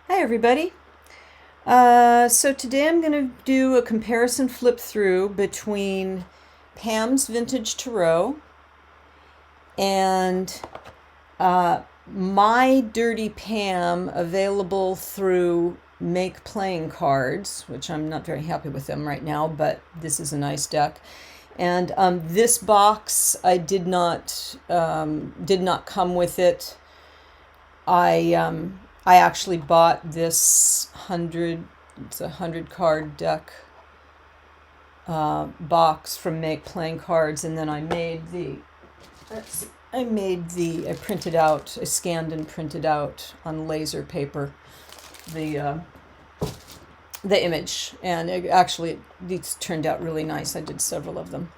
Hi everybody. So today I'm going to do a comparison flip through between Pam's Vintage Tarot and my Dirty Pam, available through Make Playing Cards, which I'm not very happy with them right now, but this is a nice deck. And this box I did not come with it. I actually bought this it's a 100 card deck box from Make Playing Cards, and then I scanned and printed out on laser paper the image, and these turned out really nice. I did several of them.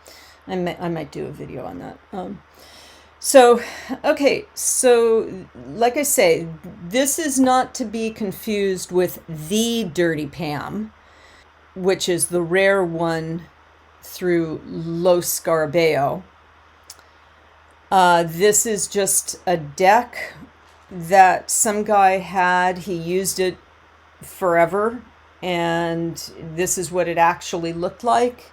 I might do a video on that. So like I say, this is not to be confused with the Dirty Pam, which is the rare one through Lo Scarabeo. This is just a deck that some guy had. He used it forever, and this is what it actually looked like.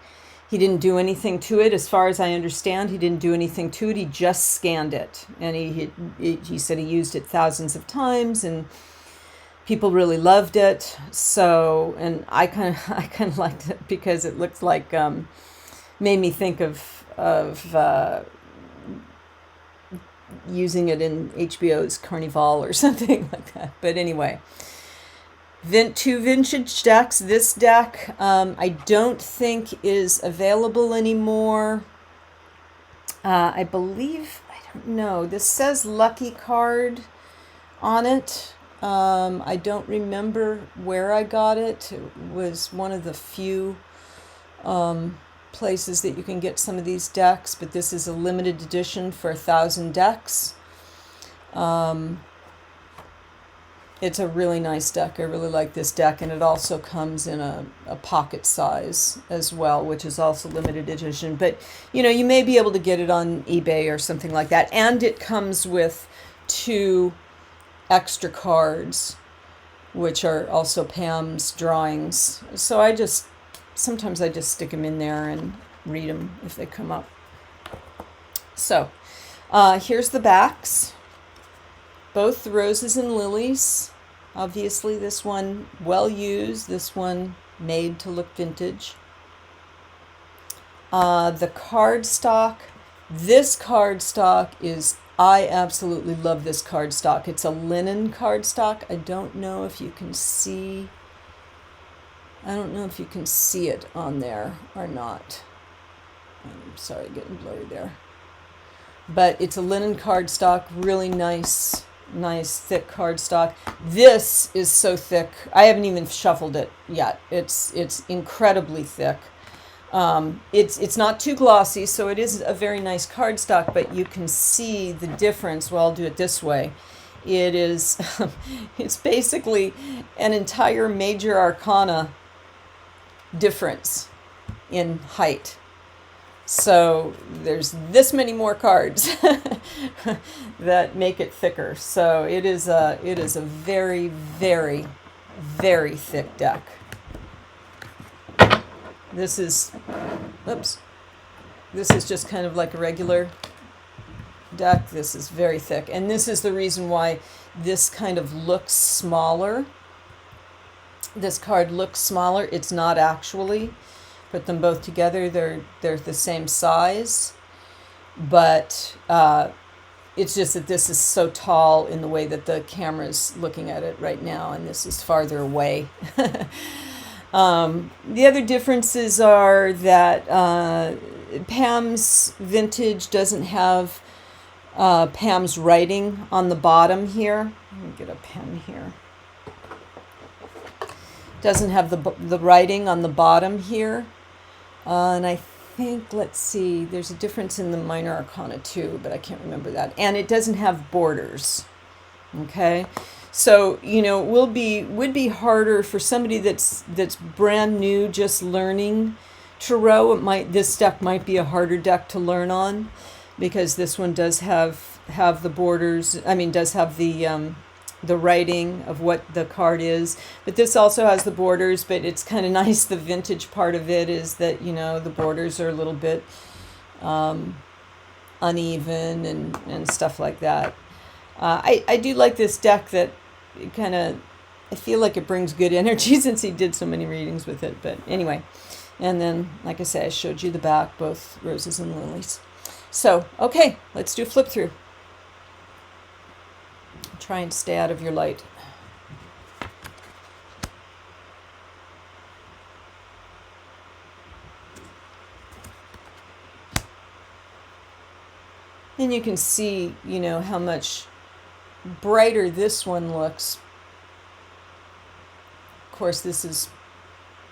He didn't do anything to it, as far as I understand. He didn't do anything to it. He just scanned it, and he said he used it thousands of times, and people really loved it. So, and I kind of liked it because it looked like made me think of using it in HBO's Carnival or something like that. But anyway. Two vintage decks. This deck I don't think is available anymore. I believe, I don't know, this says Lucky Card on it. I don't remember where I got it. It was one of the few places that you can get some of these decks, but this is a limited edition for 1,000 decks. It's a really nice deck. I really like this deck, and it also comes in a pocket size as well, which is also limited edition. But, you may be able to get it on eBay or something like that. And it comes with 2 extra cards, which are also Pam's drawings. So sometimes I just stick them in there and read them if they come up. So here's the backs. Both the roses and lilies. Obviously, this one well used, this one made to look vintage. The cardstock. This cardstock I absolutely love this cardstock. It's a linen cardstock. I don't know if you can see it on there or not. I'm sorry, getting blurry there. But it's a linen cardstock, really nice thick cardstock. This is so thick. I haven't even shuffled it yet. It's incredibly thick. It's not too glossy, so it is a very nice cardstock, but you can see the difference. Well, I'll do it this way. It is it's basically an entire major arcana difference in height. So there's this many more cards that make it thicker. So it is a very, very, very thick deck. This is just kind of like a regular deck. This is very thick, and this is the reason why this kind of looks smaller. This card looks smaller. It's not actually. Put them both together, they're the same size, but it's just that this is so tall in the way that the camera's looking at it right now, and this is farther away. The other differences are that Pam's Vintage doesn't have Pam's writing on the bottom here. Let me get a pen here. Doesn't have the writing on the bottom here. And I think, let's see, there's a difference in the minor arcana too, but I can't remember that. And it doesn't have borders. Okay, so would be harder for somebody that's brand new, just learning tarot. This deck might be a harder deck to learn on, because this one does have the borders. I mean, does have the the writing of what the card is. But this also has the borders, but it's kind of nice. The vintage part of it is that, you know, the borders are a little bit uneven and stuff like that. I do like this deck that kind of, I feel like it brings good energy since he did so many readings with it. But anyway, and then, like I said, I showed you the back, both roses and lilies. So, okay, let's do a flip through. Try and stay out of your light. And you can see, you know, how much brighter this one looks. Of course, this is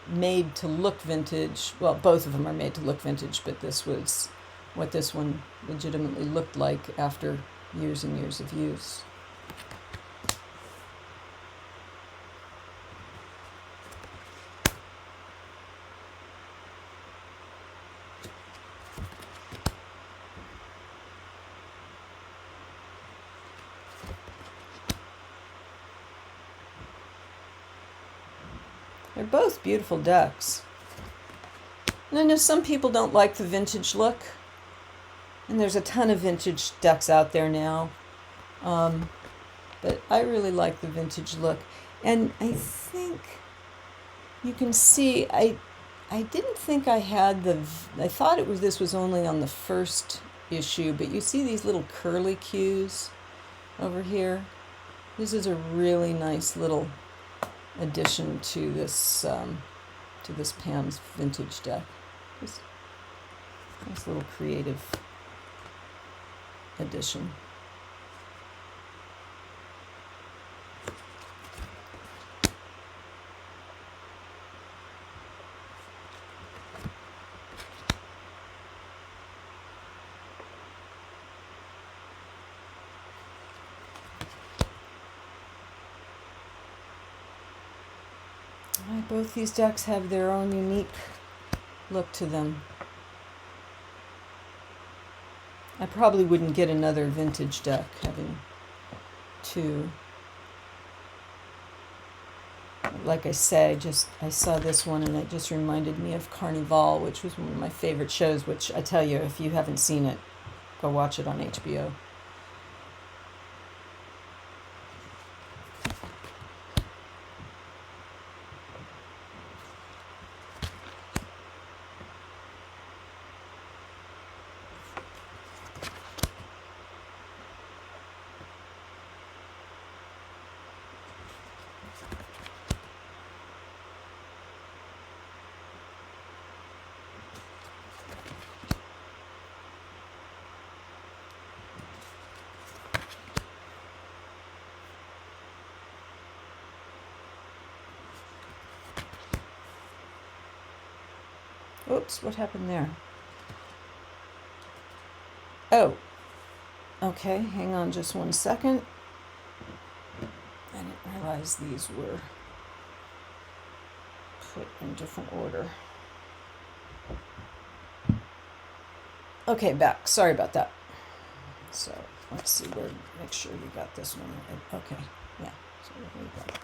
made to look vintage. Well, both of them are made to look vintage, but this was what this one legitimately looked like after years and years of use. They're both beautiful decks. And I know some people don't like the vintage look, and there's a ton of vintage decks out there now, but I really like the vintage look. And I think you can see, I didn't think I had I thought this was only on the first issue, but you see these little curly cues over here. This is a really nice little addition to this Pam's vintage deck. Just nice little creative addition. Both these decks have their own unique look to them. I probably wouldn't get another vintage deck having two. Like I say, I saw this one and it just reminded me of Carnival, which was one of my favorite shows, which I tell you, if you haven't seen it, go watch it on HBO. Oops, what happened there? Oh, okay, hang on just 1 second. I didn't realize these were put in different order. Okay, back. Sorry about that. So let's see make sure we got this one right. Okay, yeah, so there we go.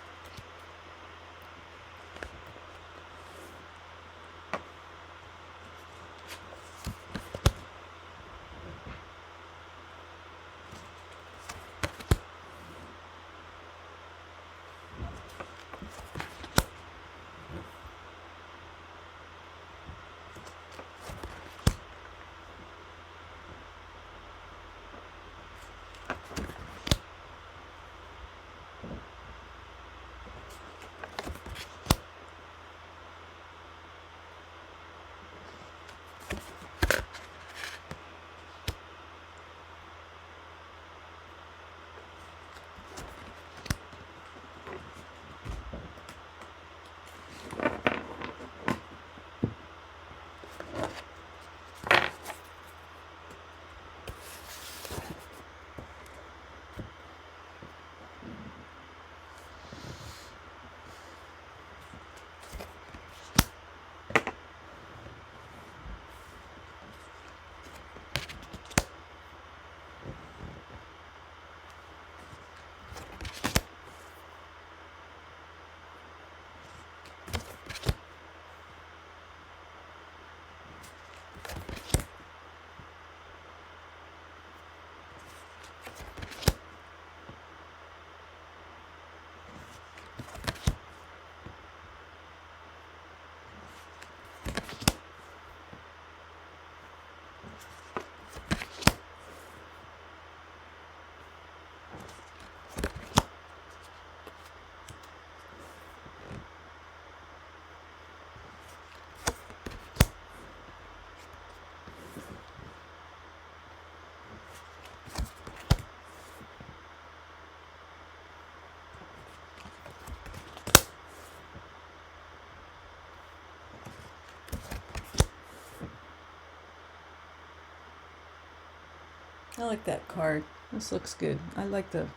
I like that card. This looks good. I like the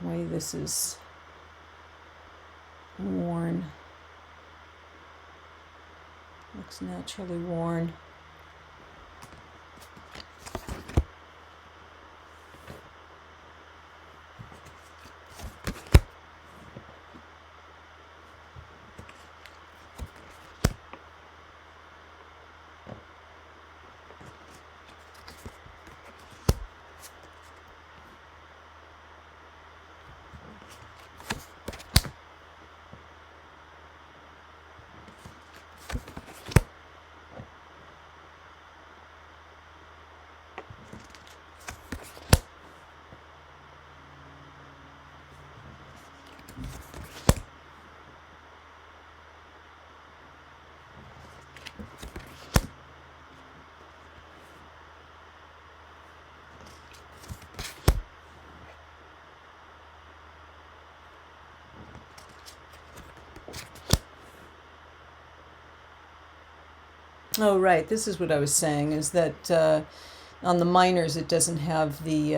way this is worn. Looks naturally worn. Oh, right. This is what I was saying, is that on the minors it doesn't have the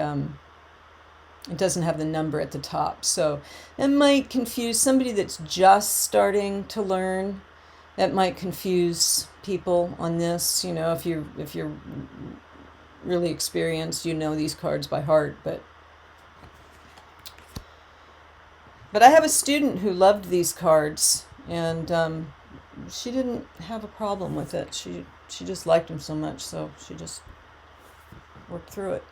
number at the top. So it might confuse somebody that's just starting to learn. That might confuse people on this. You know, if you're really experienced, you know these cards by heart. But I have a student who loved these cards, and she didn't have a problem with it. She just liked them so much, so she just worked through it.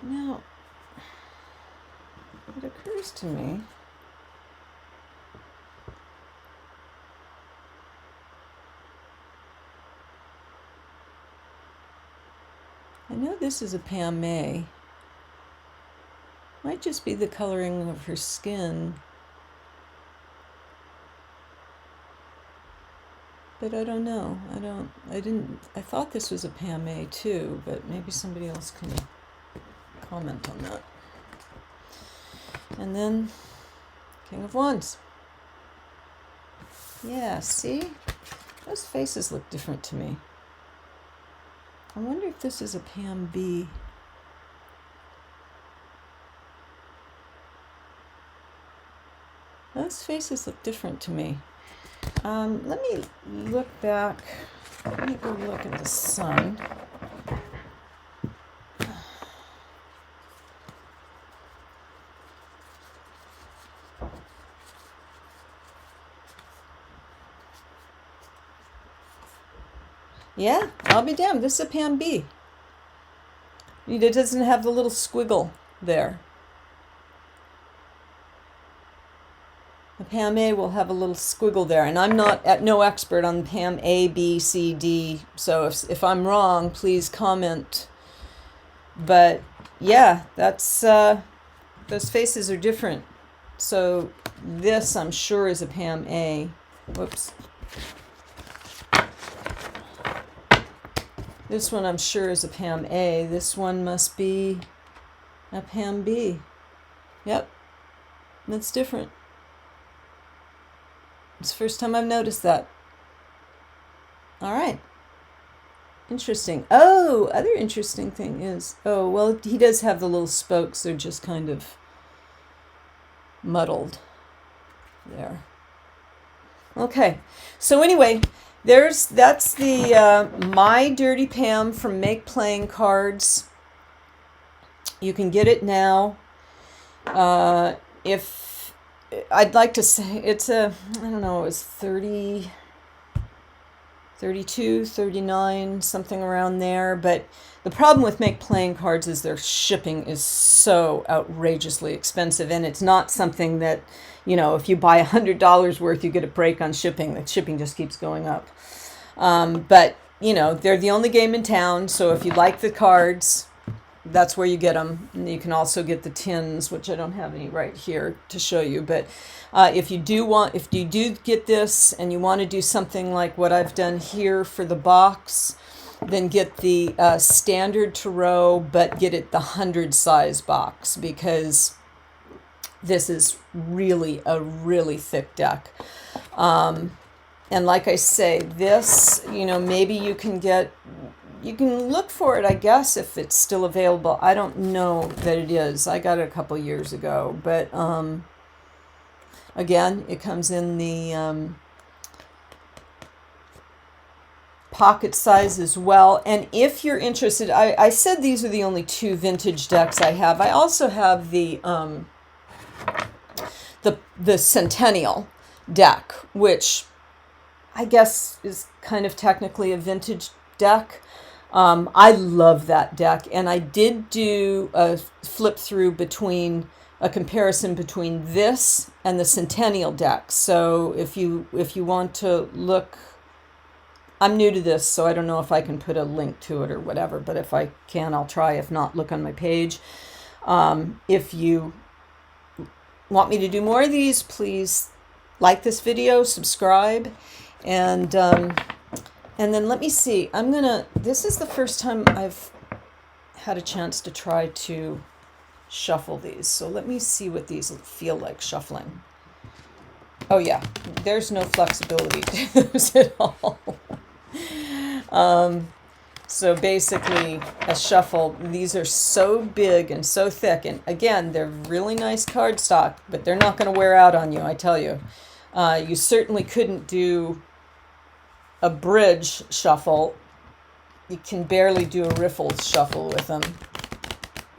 Now, it occurs to me, I know this is a Pam May. Might just be the coloring of her skin. But I don't know. I thought this was a Pam May too, but maybe somebody else can comment on that. And then King of Wands. Yeah, see? Those faces look different to me. I wonder if this is a Pam B. Those faces look different to me. Let me look back. Let me go look at the sun. Yeah, I'll be damned. This is a Pam B. It doesn't have the little squiggle there. Pam A will have a little squiggle there, and I'm no expert on Pam A, B, C, D, so if I'm wrong, please comment. But yeah, that's those faces are different. So this, I'm sure, is a Pam A. Whoops. This one, I'm sure, is a Pam A. This one must be a Pam B. Yep, that's different. It's the first time I've noticed that. All right. Interesting. Oh, other interesting thing is, oh, well, he does have the little spokes. They're just kind of muddled there. Okay. So anyway, that's the My Dirty Pam from Make Playing Cards. You can get it now. If I'd like to say it's I don't know, it's 30, 32, 39, something around there. But the problem with Make Playing Cards is their shipping is so outrageously expensive, and it's not something that, you know, if you buy $100 worth, you get a break on shipping. The shipping just keeps going up. But, you know, they're the only game in town, so if you like the cards, that's where you get them. And you can also get the tins, which I don't have any right here to show you. But if you do get this and you want to do something like what I've done here for the box, then get the standard tarot, but get it the 100 size box, because this is really a really thick deck. And like I say, this, you know, maybe you can look for it, I guess, if it's still available. I don't know that it is. I got it a couple years ago. But again, it comes in the pocket size as well. And if you're interested, I said these are the only two vintage decks I have. I also have the Centennial deck, which I guess is kind of technically a vintage deck. I love that deck, and I did do a flip through between a comparison between this and the Centennial deck. So if you want to look, I'm new to this, so I don't know if I can put a link to it or whatever, but if I can, I'll try. If not, look on my page. If you want me to do more of these, please like this video, subscribe, and then let me see. This is the first time I've had a chance to try to shuffle these. So let me see what these feel like shuffling. Oh yeah, there's no flexibility to those at all. So basically a shuffle, these are so big and so thick. And again, they're really nice cardstock, but they're not going to wear out on you, I tell you. You certainly couldn't do a bridge shuffle. You can barely do a riffle shuffle with them.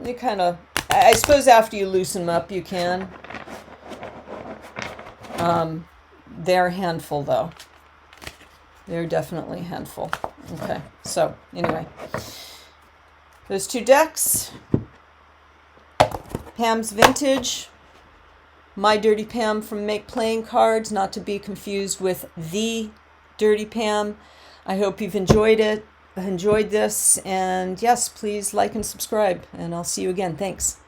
You kind of, I suppose after you loosen them up, you can. They're a handful, though. They're definitely a handful. Okay, so anyway, those two decks. Pam's Vintage, My Dirty Pam from Make Playing Cards, not to be confused with the Dirty Pam. I hope you've enjoyed this, and yes, please like and subscribe, and I'll see you again. Thanks.